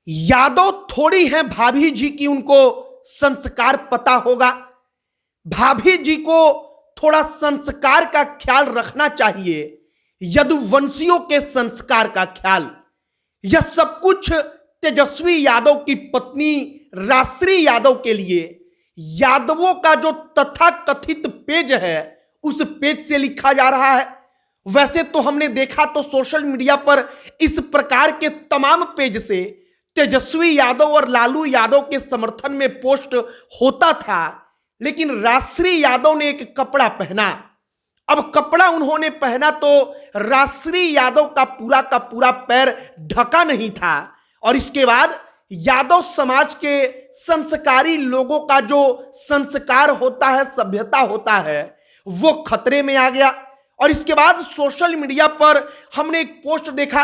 यादव थोड़ी हैं भाभी जी की उनको संस्कार पता होगा। भाभी जी को थोड़ा संस्कार का ख्याल रखना चाहिए, यदुवंशियों के संस्कार का ख्याल। यह सब कुछ तेजस्वी यादव की पत्नी राश्री यादव के लिए यादवों का जो तथाकथित पेज है उस पेज से लिखा जा रहा है। वैसे तो हमने देखा तो सोशल मीडिया पर इस प्रकार के तमाम पेज से तेजस्वी यादव और लालू यादव के समर्थन में पोस्ट होता था, लेकिन राश्री यादव ने एक कपड़ा पहना। अब कपड़ा उन्होंने पहना तो राश्री यादव का पूरा पैर ढका नहीं था, और इसके बाद यादव समाज के संस्कारी लोगों का जो संस्कार होता है, सभ्यता होता है, वो खतरे में आ गया। और इसके बाद सोशल मीडिया पर हमने एक पोस्ट देखा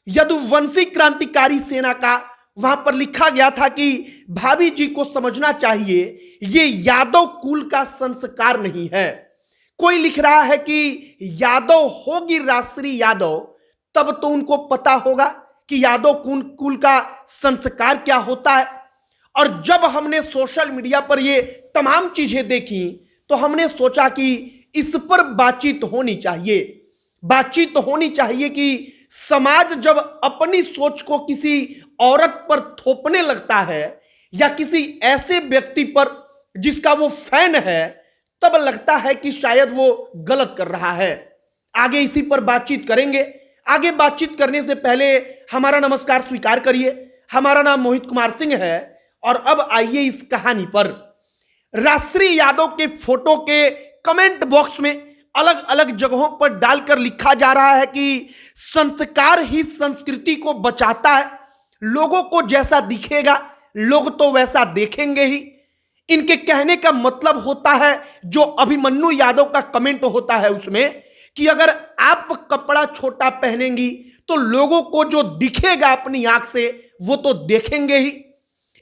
यदुवंशी क्रांतिकारी सेना का। वहां पर लिखा गया था कि भाभी जी को समझना चाहिए ये यादव कुल का संस्कार नहीं है। कोई लिख रहा है कि यादव होगी राश्री यादव, तब तो उनको पता होगा कि यादव कुल का संस्कार क्या होता है। और जब हमने सोशल मीडिया पर ये तमाम चीजें देखी तो हमने सोचा कि इस पर बातचीत होनी चाहिए। बातचीत होनी चाहिए कि समाज जब अपनी सोच को किसी औरत पर थोपने लगता है या किसी ऐसे व्यक्ति पर जिसका वो फैन है, तब लगता है कि शायद वो गलत कर रहा है। आगे इसी पर बातचीत करेंगे। आगे बातचीत करने से पहले हमारा नमस्कार स्वीकार करिए। हमारा नाम मोहित कुमार सिंह है और अब आइए इस कहानी पर। राश्री यादव के फोटो के कमेंट बॉक्स में अलग अलग जगहों पर डालकर लिखा जा रहा है कि संस्कार ही संस्कृति को बचाता है। लोगों को जैसा दिखेगा लोग तो वैसा देखेंगे ही। इनके कहने का मतलब होता है, जो अभिमन्यु यादव का कमेंट होता है उसमें, कि अगर आप कपड़ा छोटा पहनेंगी तो लोगों को जो दिखेगा अपनी आंख से वो तो देखेंगे ही।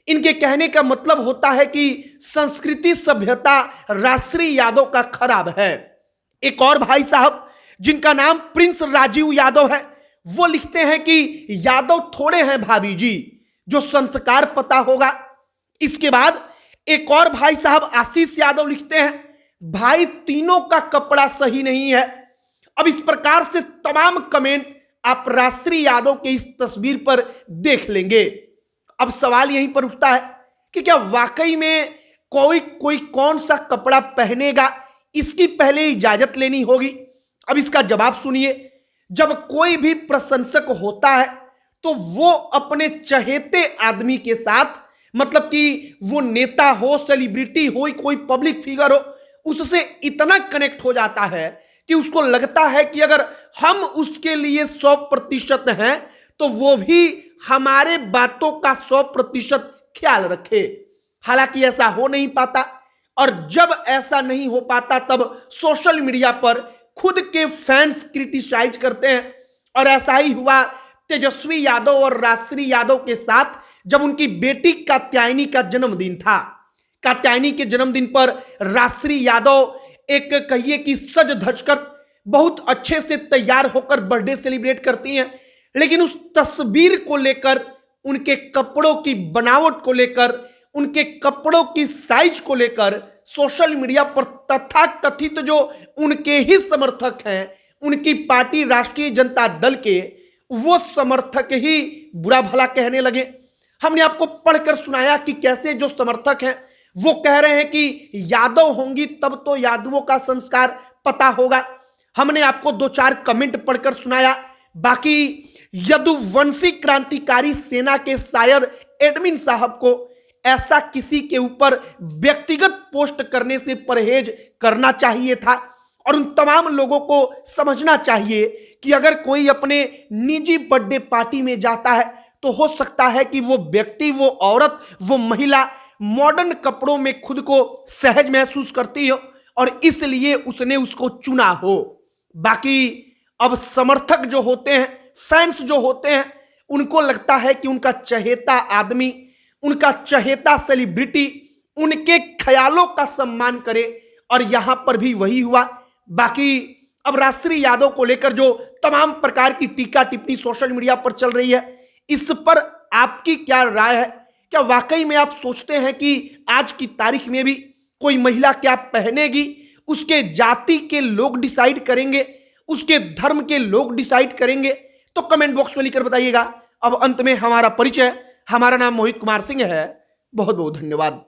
इनके कहने का मतलब होता है कि संस्कृति सभ्यता राश्री यादव का खराब है। एक और भाई साहब जिनका नाम प्रिंस राजीव यादव है, वो लिखते हैं कि यादव थोड़े हैं भाभी जी, जो संस्कार पता होगा। इसके बाद एक और भाई साहब आशीष यादव लिखते हैं, भाई तीनों का कपड़ा सही नहीं है। अब इस प्रकार से तमाम कमेंट आप राश्री यादव के इस तस्वीर पर देख लेंगे। अब सवाल यहीं पर उठता है कि क्या वाकई में कोई कौन सा कपड़ा पहनेगा, इसकी पहले इजाजत लेनी होगी। अब इसका जवाब सुनिए। जब कोई भी प्रशंसक होता है तो वो अपने चहेते आदमी के साथ, मतलब कि वो नेता हो, सेलिब्रिटी हो, कोई पब्लिक फिगर हो, उससे इतना कनेक्ट हो जाता है कि उसको लगता है कि अगर हम उसके लिए 100% हैं तो वो भी हमारे बातों का 100% ख्याल रखे। हालांकि ऐसा हो नहीं पाता, और जब ऐसा नहीं हो पाता तब सोशल मीडिया पर खुद के फैंस क्रिटिसाइज करते हैं। और ऐसा ही हुआ तेजस्वी यादव और राश्री यादव के साथ, जब उनकी बेटी कात्यायनी का जन्मदिन था। कात्यायनी के जन्मदिन पर राश्री यादव एक कहिए कि सज धज कर बहुत अच्छे से तैयार होकर बर्थडे सेलिब्रेट करती हैं, लेकिन उस तस्वीर को लेकर, उनके कपड़ों की बनावट को लेकर, उनके कपड़ों की साइज को लेकर सोशल मीडिया पर तथाकथित जो उनके ही समर्थक हैं, उनकी पार्टी राष्ट्रीय जनता दल के, वो समर्थक ही बुरा भला कहने लगे। हमने आपको पढ़कर सुनाया कि कैसे जो समर्थक हैं वो कह रहे हैं कि यादव होंगी तब तो यादवों का संस्कार पता होगा। हमने आपको 2-4 कमेंट पढ़कर सुनाया। बाकी यदुवंशी क्रांतिकारी सेना के शायद एडमिन साहब को ऐसा किसी के ऊपर व्यक्तिगत पोस्ट करने से परहेज करना चाहिए था, और उन तमाम लोगों को समझना चाहिए कि अगर कोई अपने निजी बर्थडे पार्टी में जाता है तो हो सकता है कि वो व्यक्ति, वो औरत, वो महिला मॉडर्न कपड़ों में खुद को सहज महसूस करती हो और इसलिए उसने उसको चुना हो। बाकी अब समर्थक जो होते हैं, फैंस जो होते हैं, उनको लगता है कि उनका चहेता आदमी, उनका चहेता सेलिब्रिटी उनके ख्यालों का सम्मान करे, और यहां पर भी वही हुआ। बाकी अब राश्री यादव को लेकर जो तमाम प्रकार की टीका टिप्पणी सोशल मीडिया पर चल रही है, इस पर आपकी क्या राय है? क्या वाकई में आप सोचते हैं कि आज की तारीख में भी कोई महिला क्या पहनेगी उसके जाति के लोग डिसाइड करेंगे, उसके धर्म के लोग डिसाइड करेंगे? तो कमेंट बॉक्स में लिखकर बताइएगा। अब अंत में हमारा परिचय, हमारा नाम मोहित कुमार सिंह है। बहुत बहुत धन्यवाद।